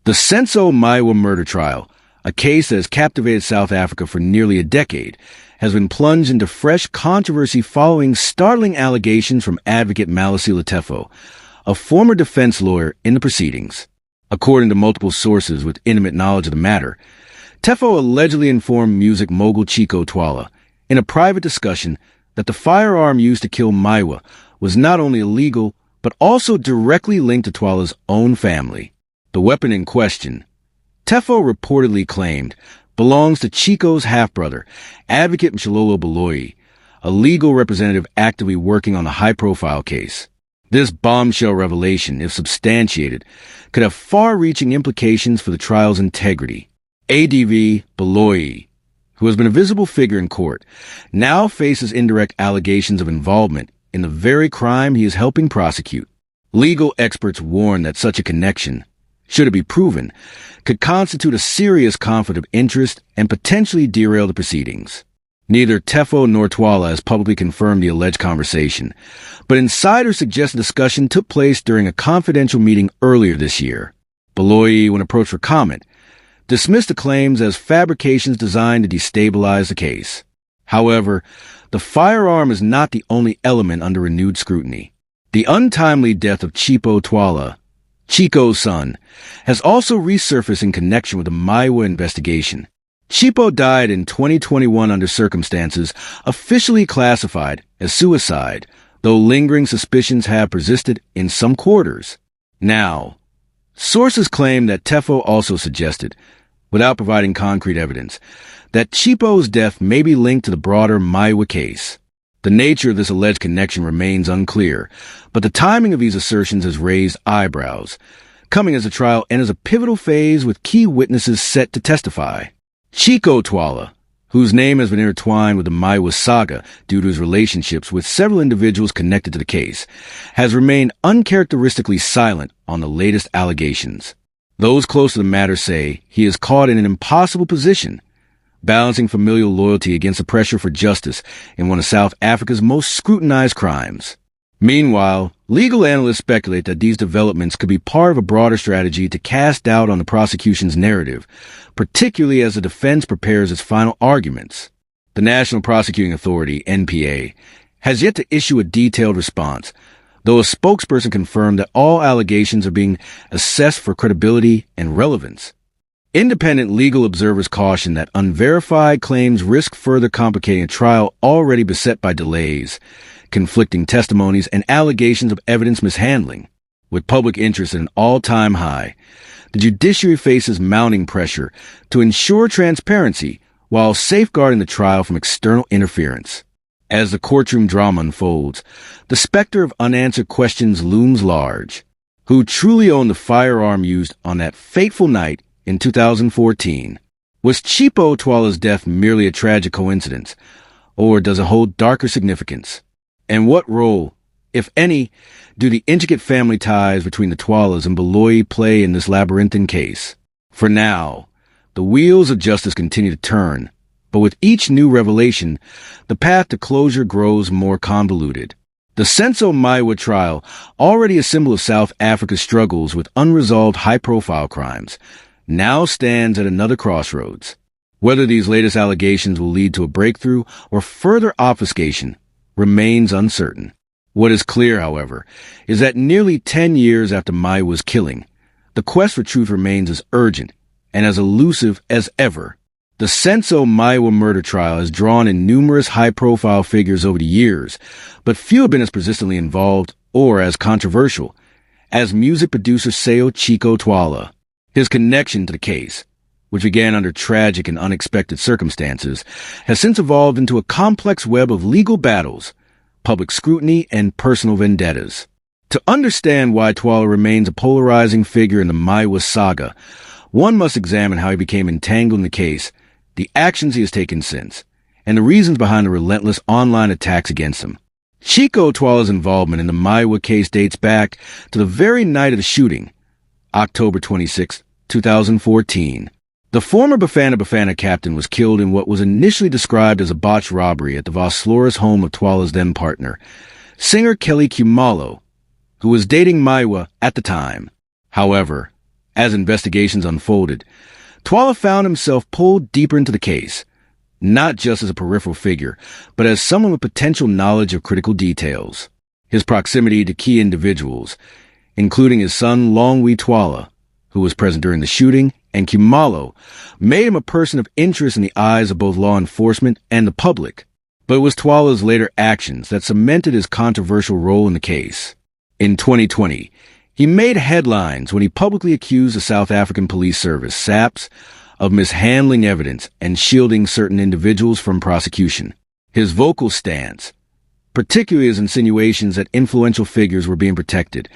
The Senzo Meyiwa murder trial, a case that has captivated South Africa for nearly a decade, has been plunged into fresh controversy following startling allegations from advocate Teffo, a former defense lawyer in the proceedings. According to multiple sources with intimate knowledge of the matter, Teffo allegedly informed music mogul Chicco Twala in a private discussion that the firearm used to kill Meyiwa was not only illegal, but also directly linked to Twala's own family. The weapon in question, Teffo reportedly claimed, belongs to Chicco's half-brother, advocate Killled Baloyi, a legal representative actively working on the high-profile case. This bombshell revelation, if substantiated, could have far-reaching implications for the trial's integrity. ADV Baloyi, who has been a visible figure in court, now faces indirect allegations of involvement in the very crime he is helping prosecute. Legal experts warn that such a connection, should it be proven, could constitute a serious conflict of interest and potentially derail the proceedings. Neither Teffo nor Twala has publicly confirmed the alleged conversation, but insiders suggest the discussion took place during a confidential meeting earlier this year. Baloyi, when approached for comment, dismissed the claims as fabrications designed to destabilize the case. However, the firearm is not the only element under renewed scrutiny. The untimely death of Chicco Twala, Chicco's son, has also resurfaced in connection with the Meyiwa investigation. Chicco died in 2021 under circumstances officially classified as suicide, though lingering suspicions have persisted in some quarters. Now, sources claim that Teffo also suggested, without providing concrete evidence, that Chicco's death may be linked to the broader Meyiwa case. The nature of this alleged connection remains unclear, but the timing of these assertions has raised eyebrows, coming as the trial enters a pivotal phase with key witnesses set to testify. Chicco Twala, whose name has been intertwined with the Meyiwa saga due to his relationships with several individuals connected to the case, has remained uncharacteristically silent on the latest allegations. Those close to the matter say he is caught in an impossible position, balancing familial loyalty against the pressure for justice in one of South Africa's most scrutinized crimes. Meanwhile, legal analysts speculate that these developments could be part of a broader strategy to cast doubt on the prosecution's narrative, particularly as the defense prepares its final arguments. The National Prosecuting Authority, NPA, has yet to issue a detailed response, though a spokesperson confirmed that all allegations are being assessed for credibility and relevance. Independent legal observers caution that unverified claims risk further complicating a trial already beset by delays, conflicting testimonies, and allegations of evidence mishandling. With public interest at an all-time high, the judiciary faces mounting pressure to ensure transparency while safeguarding the trial from external interference. As the courtroom drama unfolds, the specter of unanswered questions looms large. Who truly owned the firearm used on that fateful night in 2014? Was Chicco Twala's death merely a tragic coincidence, or does it hold darker significance? And what role, if any, do the intricate family ties between the Twalas and Baloyi play in this labyrinthine case? For now, the wheels of justice continue to turn, but with each new revelation, the path to closure grows more convoluted. The Senzo Meyiwa trial, already a symbol of South Africa's struggles with unresolved high-profile crimes, now stands at another crossroads. Whether these latest allegations will lead to a breakthrough or further obfuscation remains uncertain. What is clear, however, is that nearly 10 years after Meyiwa's killing, the quest for truth remains as urgent and as elusive as ever. The Senzo Meyiwa murder trial has drawn in numerous high-profile figures over the years, but few have been as persistently involved or as controversial as music producer Chicco Twala. His connection to the case, which began under tragic and unexpected circumstances, has since evolved into a complex web of legal battles, public scrutiny, and personal vendettas. To understand why Twala remains a polarizing figure in the Meyiwa saga, one must examine how he became entangled in the case, the actions he has taken since, and the reasons behind the relentless online attacks against him. Chicco Twala's involvement in the Meyiwa case dates back to the very night of the shooting, October 26, 2014. The former Bafana captain was killed in what was initially described as a botched robbery at the Vosloorus home of Twala's then-partner, singer Kelly Khumalo, who was dating Meyiwa at the time. However, As investigations unfolded, Twala found himself pulled deeper into the case, not just as a peripheral figure, but as someone with potential knowledge of critical details. His proximity to key individuals, including his son Longwe Twala, who was present during the shooting, and Khumalo, made him a person of interest in the eyes of both law enforcement and the public. But it was Twala's later actions that cemented his controversial role in the case. In 2020, he made headlines when he publicly accused the South African Police Service, SAPS, of mishandling evidence and shielding certain individuals from prosecution. His vocal stance, particularly his insinuations that influential figures were being protected,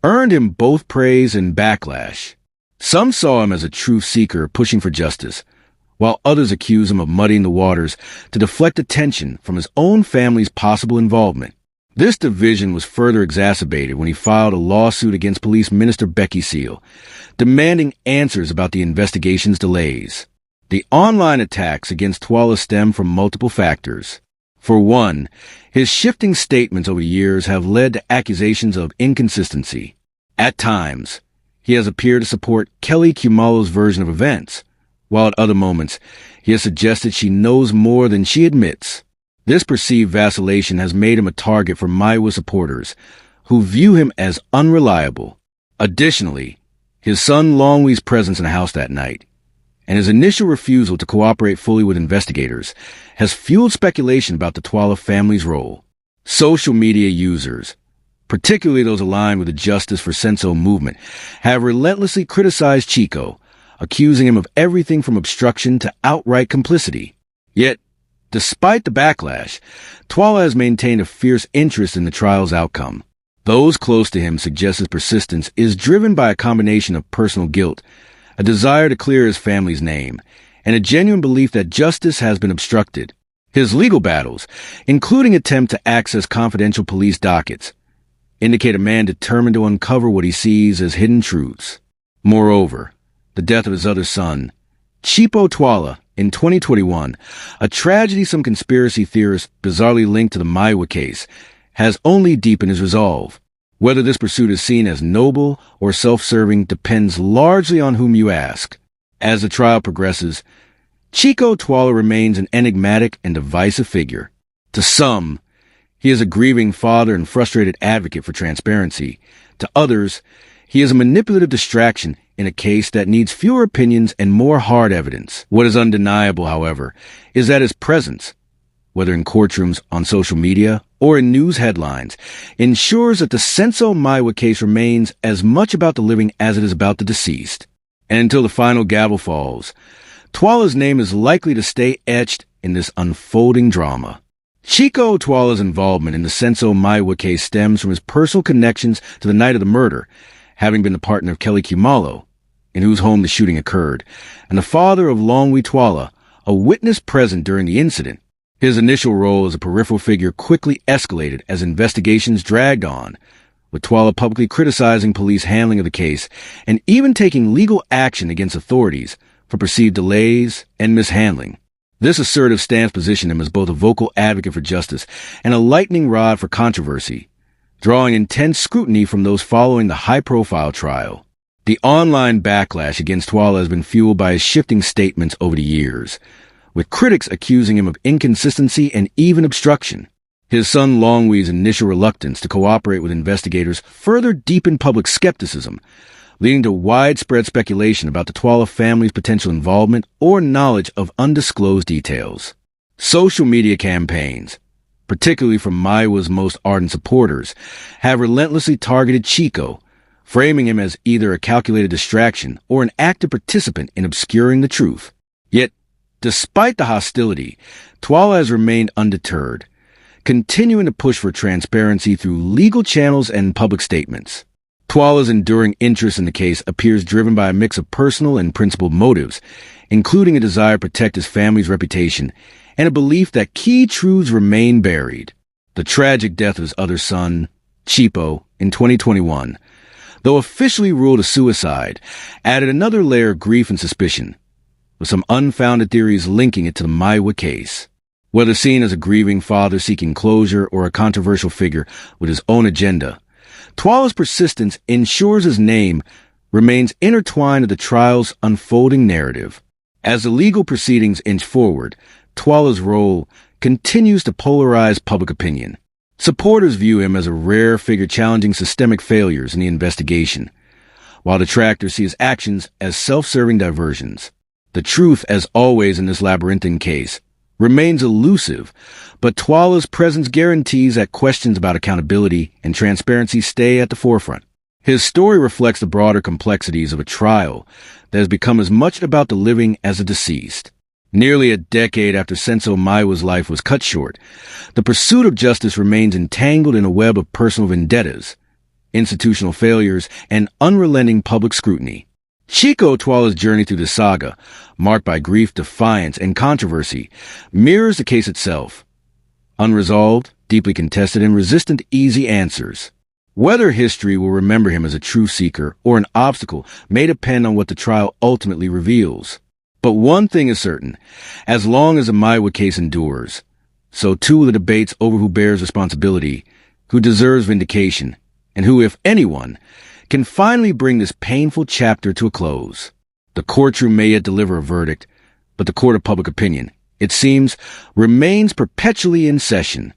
earned him both praise and backlash. Some saw him as a truth seeker pushing for justice, while others accused him of muddying the waters to deflect attention from his own family's possible involvement. This division was further exacerbated when he filed a lawsuit against Police Minister Becky Seal, demanding answers about the investigation's delays. The online attacks against Twala stem from multiple factors. For one, his shifting statements over the years have led to accusations of inconsistency. At times, he has appeared to support Kelly Khumalo's version of events, while at other moments, he has suggested she knows more than she admits. This perceived vacillation has made him a target for Meyiwa supporters, who view him as unreliable. Additionally, his son Longwe's presence in the house that night, and his initial refusal to cooperate fully with investigators, has fueled speculation about the Twala family's role. Social media users, particularly those aligned with the Justice for Senzo movement, have relentlessly criticized Chicco, accusing him of everything from obstruction to outright complicity. Yet, despite the backlash, Twala has maintained a fierce interest in the trial's outcome. Those close to him suggest his persistence is driven by a combination of personal guilt, a desire to clear his family's name, and a genuine belief that justice has been obstructed. His legal battles, including attempt to access confidential police dockets, indicate a man determined to uncover what he sees as hidden truths. Moreover, the death of his other son, Chicco Twala, in 2021, a tragedy some conspiracy theorists bizarrely linked to the Meyiwa case, has only deepened his resolve. Whether this pursuit is seen as noble or self-serving depends largely on whom you ask. As the trial progresses, Chicco Twala remains an enigmatic and divisive figure. To some, he is a grieving father and frustrated advocate for transparency. To others, he is a manipulative distraction in a case that needs fewer opinions and more hard evidence. What is undeniable, however, is that his presence, whether in courtrooms, on social media, or in news headlines, ensures that the Senzo Meyiwa case remains as much about the living as it is about the deceased. And until the final gavel falls, Twala's name is likely to stay etched in this unfolding drama. Chicco Twala's involvement in the Senzo Meyiwa case stems from his personal connections to the night of the murder, having been the partner of Kelly Khumalo, in whose home the shooting occurred, and the father of Longwe Twala, a witness present during the incident. His initial role as a peripheral figure quickly escalated as investigations dragged on, with Twala publicly criticizing police handling of the case and even taking legal action against authorities for perceived delays and mishandling. This assertive stance positioned him as both a vocal advocate for justice and a lightning rod for controversy, drawing intense scrutiny from those following the high-profile trial. The online backlash against Twala has been fueled by his shifting statements over the years, with critics accusing him of inconsistency and even obstruction. His son Longwe's initial reluctance to cooperate with investigators further deepened public skepticism, leading to widespread speculation about the Twala family's potential involvement or knowledge of undisclosed details. Social media campaigns, particularly from Meyiwa's most ardent supporters, have relentlessly targeted Chicco, framing him as either a calculated distraction or an active participant in obscuring the truth. Yet, despite the hostility, Twala has remained undeterred, continuing to push for transparency through legal channels and public statements. Twala's enduring interest in the case appears driven by a mix of personal and principled motives, including a desire to protect his family's reputation and a belief that key truths remain buried. The tragic death of his other son, Chicco, in 2021, though officially ruled a suicide, added another layer of grief and suspicion, with some unfounded theories linking it to the Meyiwa case. Whether seen as a grieving father seeking closure or a controversial figure with his own agenda, Twala's persistence ensures his name remains intertwined with the trial's unfolding narrative. As the legal proceedings inch forward, Twala's role continues to polarize public opinion. Supporters view him as a rare figure challenging systemic failures in the investigation, while detractors see his actions as self-serving diversions. The truth, as always in this labyrinthine case, remains elusive, but Twala's presence guarantees that questions about accountability and transparency stay at the forefront. His story reflects the broader complexities of a trial that has become as much about the living as the deceased. Nearly a decade after Senzo Meyiwa's life was cut short, the pursuit of justice remains entangled in a web of personal vendettas, institutional failures, and unrelenting public scrutiny. Chicco Twala's journey through the saga, marked by grief, defiance, and controversy, mirrors the case itself. Unresolved, deeply contested, and resistant to easy answers. Whether history will remember him as a truth seeker or an obstacle may depend on what the trial ultimately reveals. But one thing is certain: as long as the Meyiwa case endures, so too will the debates over who bears responsibility, who deserves vindication, and who, if anyone, can finally bring this painful chapter to a close. The courtroom may yet deliver a verdict, but the court of public opinion, it seems, remains perpetually in session.